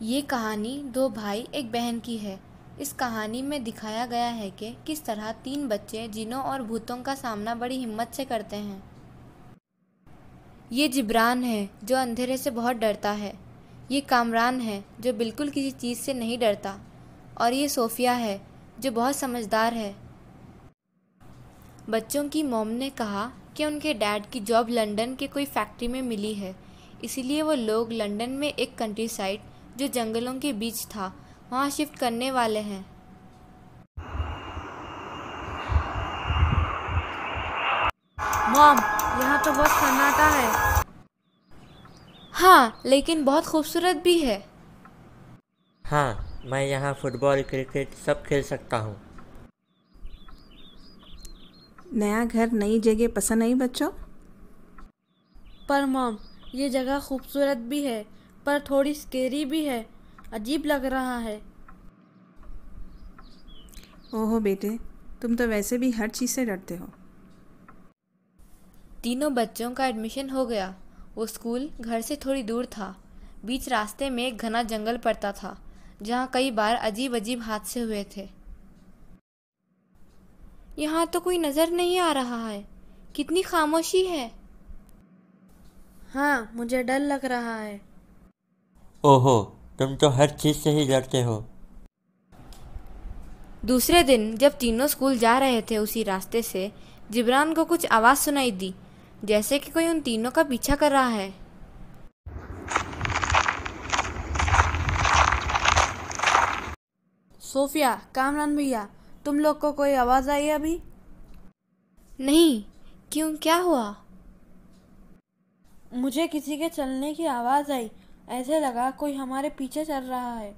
ये कहानी दो भाई एक बहन की है। इस कहानी में दिखाया गया है कि किस तरह तीन बच्चे जिनों और भूतों का सामना बड़ी हिम्मत से करते हैं। ये जिब्रान है जो अंधेरे से बहुत डरता है। ये कामरान है जो बिल्कुल किसी चीज़ से नहीं डरता। और ये सोफिया है जो बहुत समझदार है। बच्चों की मॉम ने कहा कि उनके डैड की जॉब लंदन के कोई फैक्ट्री में मिली है, इसीलिए वो लोग लंदन में एक कंट्री साइड जो जंगलों के बीच था वहाँ शिफ्ट करने वाले हैं। मॉम, यहाँ तो बहुत सन्नाटा है। हाँ, लेकिन बहुत खूबसूरत भी है। हाँ, मैं यहाँ फुटबॉल क्रिकेट सब खेल सकता हूँ। नया घर नई जगह पसंद आई बच्चों? पर मॉम, ये जगह खूबसूरत भी है पर थोड़ी स्केरी भी है। अजीब लग रहा है। ओहो बेटे, तुम तो वैसे भी हर चीज़ से डरते हो। तीनों बच्चों का एडमिशन हो गया। वो स्कूल घर से थोड़ी दूर था। बीच रास्ते में एक घना जंगल पड़ता था जहाँ कई बार अजीब अजीब हादसे हुए थे। यहाँ तो कोई नज़र नहीं आ रहा है। कितनी खामोशी है। हाँ, मुझे डर लग रहा है। ओहो, तुम तो हर चीज़ से ही डरते हो। दूसरे दिन जब तीनों स्कूल जा रहे थे उसी रास्ते से, जिब्रान को कुछ आवाज़ सुनाई दी, जैसे कि कोई उन तीनों का पीछा कर रहा है। सोफिया, कामरान भैया, तुम लोग को कोई आवाज़ आई अभी? नहीं, क्यों, क्या हुआ? मुझे किसी के चलने की आवाज़ आई। ऐसे लगा कोई हमारे पीछे चल रहा है।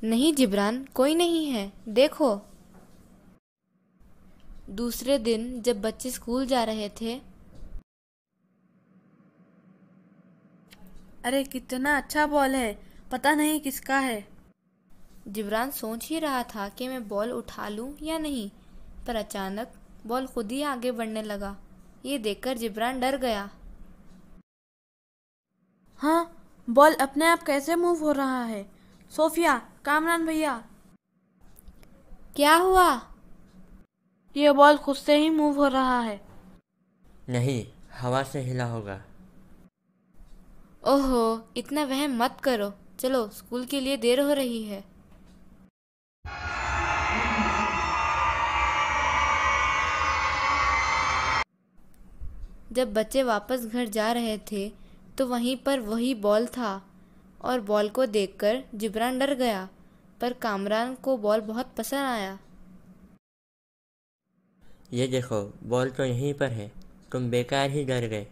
नहीं जिब्रान, कोई नहीं है, देखो। दूसरे दिन जब बच्चे स्कूल जा रहे थे, अरे कितना अच्छा बॉल है, पता नहीं किसका है। जिब्रान सोच ही रहा था कि मैं बॉल उठा लूं या नहीं, पर अचानक बॉल खुद ही आगे बढ़ने लगा। ये देखकर जिब्रान डर गया। हाँ, बॉल अपने आप कैसे मूव हो रहा है? सोफिया, कामरान भैया, क्या हुआ? ये बॉल खुद से ही मूव हो रहा है। नहीं, हवा से हिला होगा। ओहो, इतना वहम मत करो। चलो, स्कूल के लिए देर हो रही है। जब बच्चे वापस घर जा रहे थे तो वहीं पर वही बॉल था और बॉल को देखकर जिब्रान डर गया, पर कामरान को बॉल बहुत पसंद आया। ये देखो, बॉल तो यहीं पर है। तुम बेकार ही डर गए।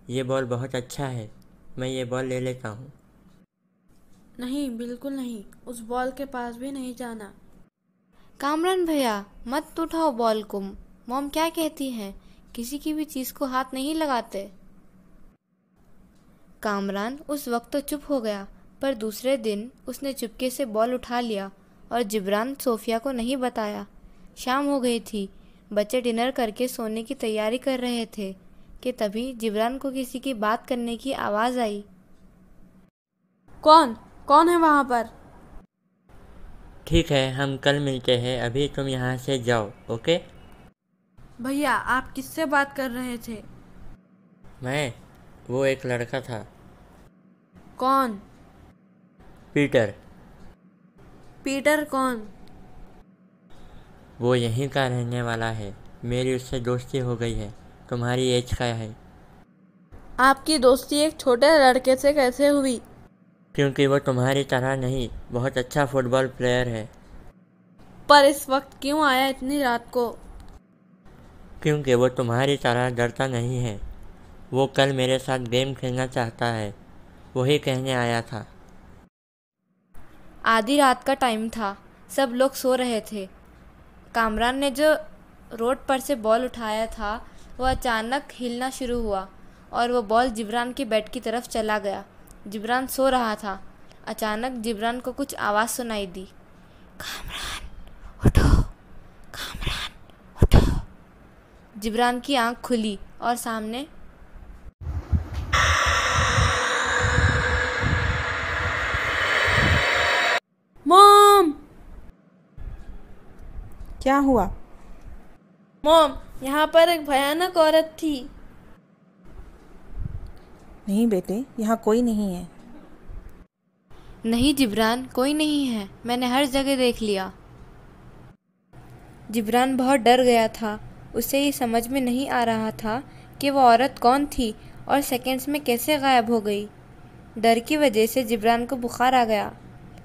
ये बॉल बहुत अच्छा है। मैं ये बॉल ले लेता हूँ। नहीं, बिल्कुल नहीं, उस बॉल के पास भी नहीं जाना। कामरान भैया, मत उठाओ बॉल को। मॉम क्या कहती हैं, किसी की भी चीज़ को हाथ नहीं लगाते। कामरान उस वक्त तो चुप हो गया, पर दूसरे दिन उसने चुपके से बॉल उठा लिया और जिब्रान सोफिया को नहीं बताया। शाम हो गई थी। बच्चे डिनर करके सोने की तैयारी कर रहे थे कि तभी जिब्रान को किसी की बात करने की आवाज़ आई। कौन कौन है वहाँ पर? ठीक है, हम कल मिलते हैं। अभी तुम यहाँ से जाओ, ओके? भैया, आप किससे बात कर रहे थे? वो एक लड़का था। कौन? पीटर। पीटर कौन? वो यहीं का रहने वाला है। मेरी उससे दोस्ती हो गई है। तुम्हारी एज का है। आपकी दोस्ती एक छोटे लड़के से कैसे हुई? क्योंकि वो तुम्हारी तरह नहीं, बहुत अच्छा फुटबॉल प्लेयर है। पर इस वक्त क्यों आया इतनी रात को? क्योंकि वो तुम्हारी तरह डरता नहीं है। वो कल मेरे साथ गेम खेलना चाहता है। वही कहने आया था। आधी रात का टाइम था। सब लोग सो रहे थे। कामरान ने जो रोड पर से बॉल उठाया था वो अचानक हिलना शुरू हुआ और वो बॉल जिब्रान के बेड की तरफ चला गया। जिब्रान सो रहा था। अचानक जिब्रान को कुछ आवाज़ सुनाई दी। कामरान उठो, कामरान उठो। जिब्रान की आंख खुली और सामने मॉम, क्या हुआ? मॉम, यहाँ पर एक भयानक औरत थी। नहीं बेटे, यहाँ कोई नहीं है। नहीं जिब्रान, कोई नहीं है, मैंने हर जगह देख लिया। जिब्रान बहुत डर गया था। उसे ये समझ में नहीं आ रहा था कि वो औरत कौन थी और सेकंड्स में कैसे गायब हो गई। डर की वजह से जिब्रान को बुखार आ गया।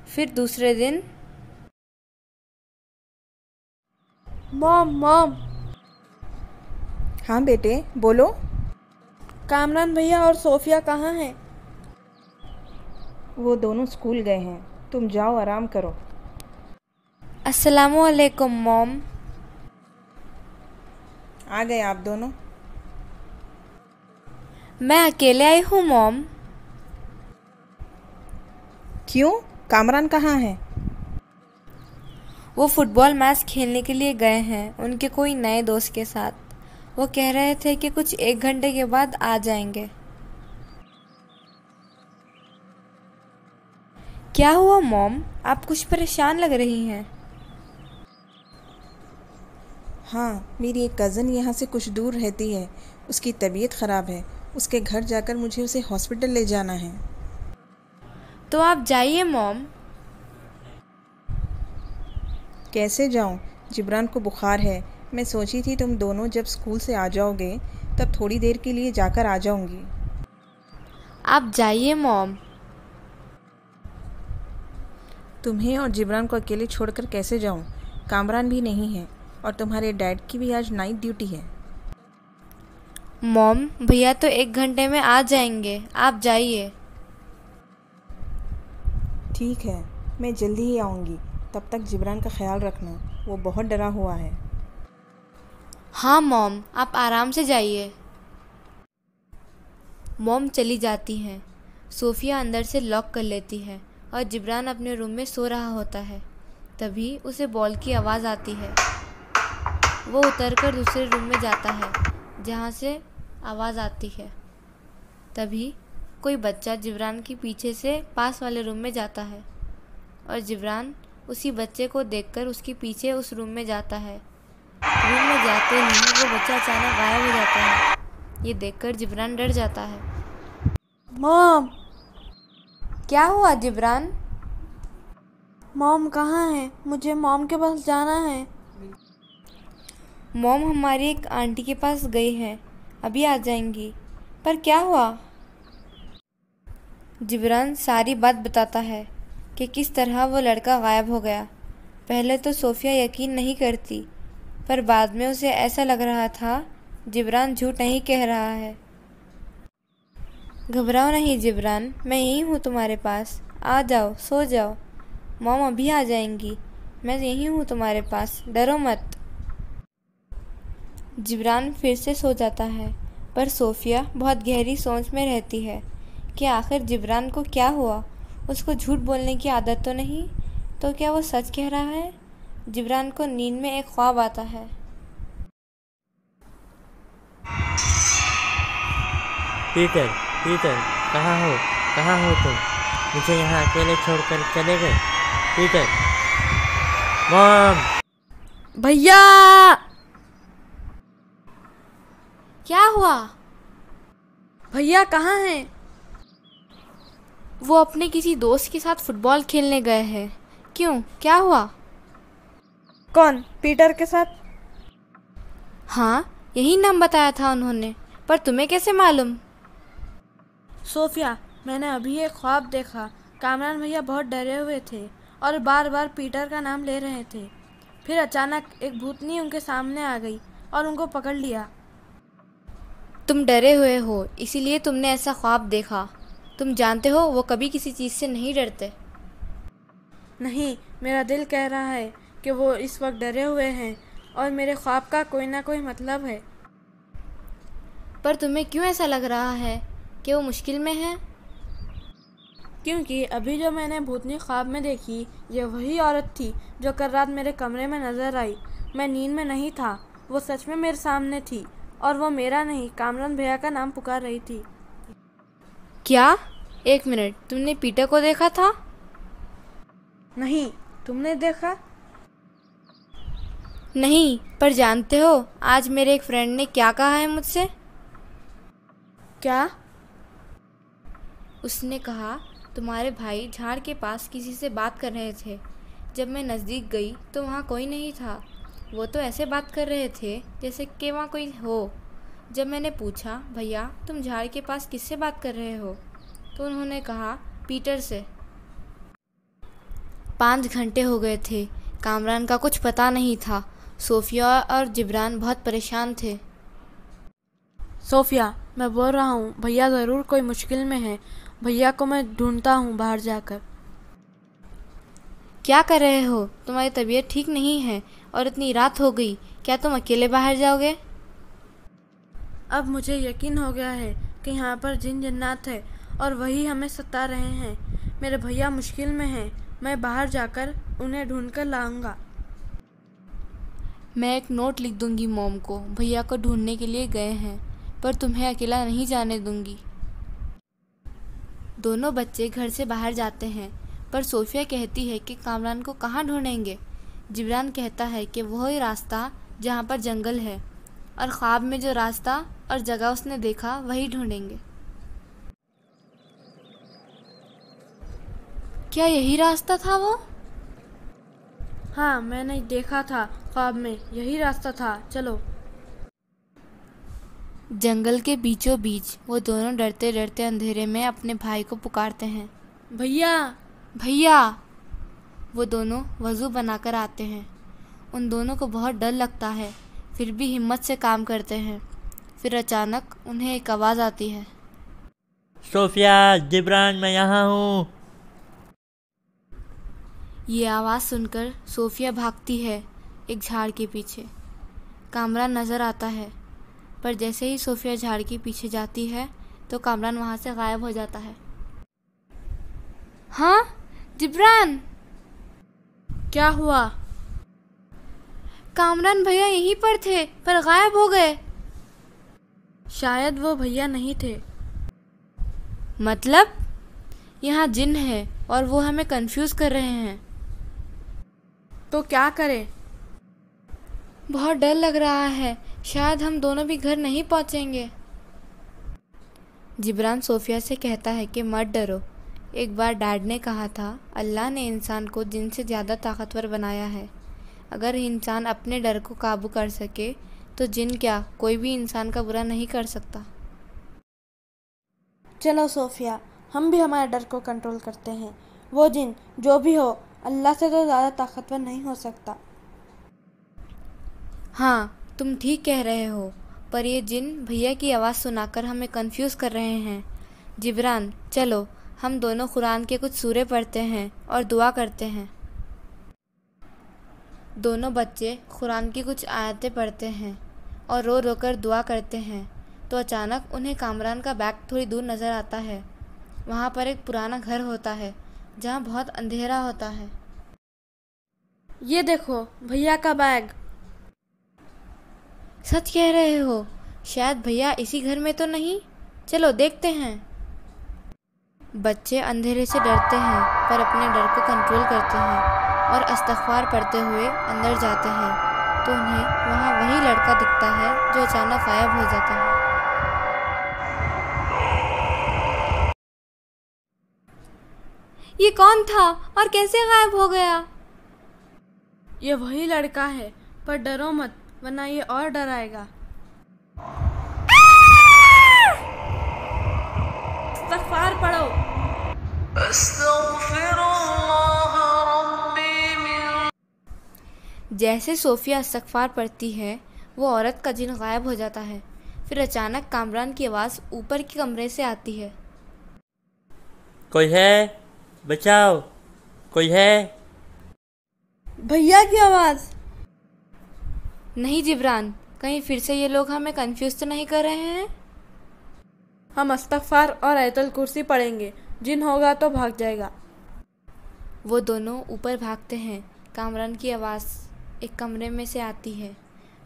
फिर दूसरे दिन मॉम, हाँ बेटे, बोलो। कामरान भैया और सोफिया कहाँ हैं? वो दोनों स्कूल गए हैं। तुम जाओ, आराम करो। अस्सलामु अलैकुम मॉम। आ गए आप दोनों? मैं अकेले आई हूँ मॉम। क्यों? कामरान कहाँ है? वो फुटबॉल मैच खेलने के लिए गए हैं उनके कोई नए दोस्त के साथ। वो कह रहे थे कि कुछ 1 घंटे के बाद आ जाएंगे। क्या हुआ मॉम, आप कुछ परेशान लग रही हैं। हाँ, मेरी एक कज़न यहाँ से कुछ दूर रहती है। उसकी तबीयत ख़राब है। उसके घर जाकर मुझे उसे हॉस्पिटल ले जाना है। तो आप जाइए मॉम। कैसे जाऊँ? जिब्रान को बुखार है। मैं सोची थी तुम दोनों जब स्कूल से आ जाओगे तब थोड़ी देर के लिए जाकर आ जाऊँगी। आप जाइए मॉम। तुम्हें और जिब्रान को अकेले छोड़कर कैसे जाऊँ? कामरान भी नहीं है और तुम्हारे डैड की भी आज नाइट ड्यूटी है। मॉम, भैया तो 1 घंटे में आ जाएंगे, आप जाइए। ठीक है, मैं जल्दी ही आऊँगी। तब तक जिब्रान का ख्याल रखना, वो बहुत डरा हुआ है। हाँ मॉम, आप आराम से जाइए। मॉम चली जाती हैं। सोफिया अंदर से लॉक कर लेती है और जिब्रान अपने रूम में सो रहा होता है। तभी उसे बॉल की आवाज़ आती है। वो उतरकर दूसरे रूम में जाता है जहाँ से आवाज़ आती है। तभी कोई बच्चा जिब्रान के पीछे से पास वाले रूम में जाता है और जिब्रान उसी बच्चे को देखकर उसके पीछे उस रूम में जाता है। रूम में जाते ही वो बच्चा अचानक गायब हो जाता है। ये देखकर जिब्रान डर जाता है। मॉम, क्या हुआ जिब्रान? मॉम कहाँ है? मुझे मॉम के पास जाना है। मॉम हमारी एक आंटी के पास गई है, अभी आ जाएंगी। पर क्या हुआ? जिब्रान सारी बात बताता है कि किस तरह वो लड़का गायब हो गया। पहले तो सोफिया यकीन नहीं करती, पर बाद में उसे ऐसा लग रहा था जिब्रान झूठ नहीं कह रहा है। घबराओ नहीं जिब्रान, मैं यहीं हूँ तुम्हारे पास। आ जाओ, सो जाओ। मॉम अभी आ जाएंगी। मैं यहीं हूँ तुम्हारे पास, डरो मत। जिब्रान फिर से सो जाता है, पर सोफिया बहुत गहरी सोच में रहती है कि आखिर जिब्रान को क्या हुआ। उसको झूठ बोलने की आदत तो नहीं, तो क्या वो सच कह रहा है? जिब्रान को नींद में एक ख्वाब आता है। पीटर, पीटर, कहाँ हो तुम? मुझे यहाँ अकेले छोड़कर चले गए। Peter, mom. भैया! क्या हुआ? भैया कहाँ हैं? वो अपने किसी दोस्त के साथ फुटबॉल खेलने गए हैं। क्यों, क्या हुआ? कौन? पीटर के साथ? हाँ, यही नाम बताया था उन्होंने, पर तुम्हें कैसे मालूम? सोफिया, मैंने अभी एक ख्वाब देखा। कामरान भैया बहुत डरे हुए थे और बार बार पीटर का नाम ले रहे थे। फिर अचानक एक भूतनी उनके सामने आ गई और उनको पकड़ लिया। तुम डरे हुए हो, इसीलिए तुमने ऐसा ख्वाब देखा। तुम जानते हो वो कभी किसी चीज़ से नहीं डरते। नहीं, मेरा दिल कह रहा है कि वो इस वक्त डरे हुए हैं और मेरे ख्वाब का कोई ना कोई मतलब है। पर तुम्हें क्यों ऐसा लग रहा है कि वो मुश्किल में है? क्योंकि अभी जो मैंने भूतनी ख्वाब में देखी, ये वही औरत थी जो कल रात मेरे कमरे में नज़र आई। मैं नींद में नहीं था, वो सच में मेरे सामने थी और वो मेरा नहीं, कामरान भैया का नाम पुकार रही थी। क्या? 1 मिनट, तुमने पीटर को देखा था? नहीं, तुमने देखा? नहीं, पर जानते हो आज मेरे एक फ्रेंड ने क्या कहा है मुझसे? क्या? उसने कहा तुम्हारे भाई झाड़ के पास किसी से बात कर रहे थे। जब मैं नज़दीक गई तो वहाँ कोई नहीं था। वो तो ऐसे बात कर रहे थे जैसे कि वहाँ कोई हो। जब मैंने पूछा भैया तुम झाड़ के पास किससे बात कर रहे हो, तो उन्होंने कहा पीटर से। 5 घंटे हो गए थे। कामरान का कुछ पता नहीं था। सोफिया और जिब्रान बहुत परेशान थे। सोफिया, मैं बोल रहा हूँ भैया ज़रूर कोई मुश्किल में है। भैया को मैं ढूंढता हूँ बाहर जाकर। क्या कर रहे हो? तुम्हारी तबीयत ठीक नहीं है और इतनी रात हो गई। क्या तुम अकेले बाहर जाओगे? अब मुझे यकीन हो गया है कि यहाँ पर जिन जन्नात है और वही हमें सता रहे हैं। मेरे भैया मुश्किल में हैं। मैं बाहर जाकर उन्हें ढूंढ कर लाऊंगा। मैं एक नोट लिख दूंगी मॉम को। भैया को ढूंढने के लिए गए हैं, पर तुम्हें अकेला नहीं जाने दूंगी। दोनों बच्चे घर से बाहर जाते हैं, पर सोफिया कहती है कि कामरान को कहाँ ढूंढेंगे। जिब्रान कहता है कि वही रास्ता जहाँ पर जंगल है, और ख्वाब में जो रास्ता और जगह उसने देखा वही ढूंढेंगे। क्या यही रास्ता था वो? हाँ, मैंने देखा था ख्वाब में, यही रास्ता था। चलो। जंगल के बीचों बीच वो दोनों डरते डरते अंधेरे में अपने भाई को पुकारते हैं, भैया, भैया। वो दोनों वज़ू बनाकर आते हैं। उन दोनों को बहुत डर लगता है, फिर भी हिम्मत से काम करते हैं। फिर अचानक उन्हें एक आवाज़ आती है, सोफिया, जिब्रान, मैं यहाँ हूँ। ये आवाज़ सुनकर सोफिया भागती है एक झाड़ के पीछे। कामरान नज़र आता है, पर जैसे ही सोफिया झाड़ के पीछे जाती है तो कामरान वहाँ से गायब हो जाता है। हाँ जिब्रान, क्या हुआ? कामरान भैया यहीं पर थे, पर गायब हो गए। शायद वो भैया नहीं थे। मतलब यहाँ जिन है और वो हमें कंफ्यूज कर रहे हैं। तो क्या करें? बहुत डर लग रहा है, शायद हम दोनों भी घर नहीं पहुँचेंगे। जिब्रान सोफिया से कहता है कि मत डरो। एक बार डैड ने कहा था अल्लाह ने इंसान को जिन से ज़्यादा ताकतवर बनाया है। अगर इंसान अपने डर को काबू कर सके तो जिन क्या, कोई भी इंसान का बुरा नहीं कर सकता। चलो सोफिया, हम भी हमारे डर को कंट्रोल करते हैं। वो जिन जो भी हो, अल्लाह से तो ज़्यादा ताकतवर नहीं हो सकता। हाँ, तुम ठीक कह रहे हो, पर ये जिन भैया की आवाज़ सुनाकर हमें कंफ्यूज कर रहे हैं। जिब्रान, चलो हम दोनों कुरान के कुछ सूरे पढ़ते हैं और दुआ करते हैं। दोनों बच्चे कुरान की कुछ आयतें पढ़ते हैं और रो रो कर दुआ करते हैं। तो अचानक उन्हें कामरान का बैग थोड़ी दूर नज़र आता है। वहाँ पर एक पुराना घर होता है जहाँ बहुत अंधेरा होता है। ये देखो भैया का बैग। सच कह रहे हो, शायद भैया इसी घर में तो नहीं। चलो देखते हैं। बच्चे अंधेरे से डरते हैं, पर अपने डर को कंट्रोल करते हैं और इस्तग़फ़ार पढ़ते हुए अंदर जाते हैं। तो उन्हें वहाँ वही लड़का दिखता है जो अचानक गायब हो जाता है। ये कौन था और कैसे गायब हो गया? ये वही लड़का है, पर डरो मत, वरना ये और डराएगा। इस्तग़फ़ार पढ़ो। जैसे सोफिया इस्तग़फ़ार पढ़ती है, वो औरत का जिन गायब हो जाता है। फिर अचानक कामरान की आवाज़ ऊपर के कमरे से आती है, कोई है? बचाओ, कोई है? भैया की आवाज़। नहीं जिब्रान, कहीं फिर से ये लोग हमें कंफ्यूज तो नहीं कर रहे हैं? हम इस्तग़फ़ार और आयतुल कुर्सी पढ़ेंगे, जिन होगा तो भाग जाएगा। वो दोनों ऊपर भागते हैं। कामरान की आवाज़ एक कमरे में से आती है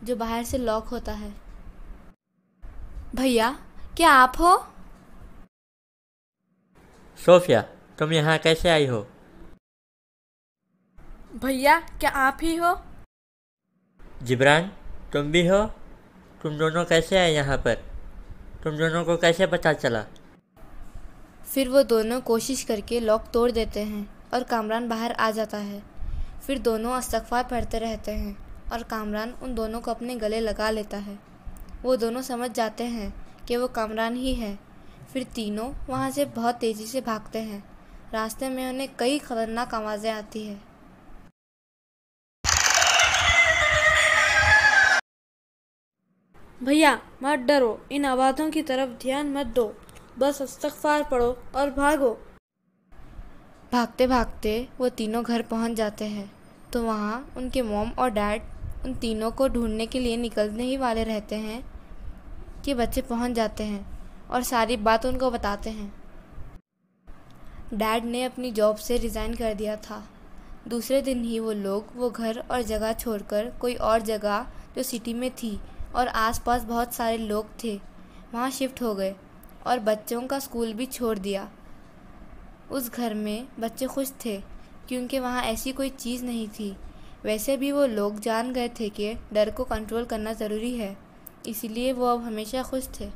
जो बाहर से लॉक होता है। भैया, क्या आप हो? सोफिया, तुम यहाँ कैसे आई हो? भैया, क्या आप ही हो? जिब्रान, तुम भी हो? तुम दोनों कैसे आए यहाँ पर? तुम दोनों को कैसे पता चला? फिर वो दोनों कोशिश करके लॉक तोड़ देते हैं और कामरान बाहर आ जाता है। फिर दोनों इस्तग़फ़ार पढ़ते रहते हैं और कामरान उन दोनों को अपने गले लगा लेता है। वो दोनों समझ जाते हैं कि वो कामरान ही है। फिर तीनों वहाँ से बहुत तेज़ी से भागते हैं। रास्ते में उन्हें कई ख़तरनाक आवाज़ें आती हैं। भैया मत डरो, इन आवाज़ों की तरफ ध्यान मत दो, बस इस्तग़फ़ार पढ़ो और भागो। भागते भागते वो तीनों घर पहुंच जाते हैं तो वहाँ उनके मॉम और डैड उन तीनों को ढूंढने के लिए निकलने ही वाले रहते हैं कि बच्चे पहुंच जाते हैं और सारी बात उनको बताते हैं। डैड ने अपनी जॉब से रिज़ाइन कर दिया था। दूसरे दिन ही वो लोग वो घर और जगह छोड़कर कोई और जगह जो सिटी में थी और आसपास बहुत सारे लोग थे वहाँ शिफ्ट हो गए और बच्चों का स्कूल भी छोड़ दिया। उस घर में बच्चे खुश थे क्योंकि वहाँ ऐसी कोई चीज़ नहीं थी। वैसे भी वो लोग जान गए थे कि डर को कंट्रोल करना ज़रूरी है, इसलिए वो अब हमेशा खुश थे।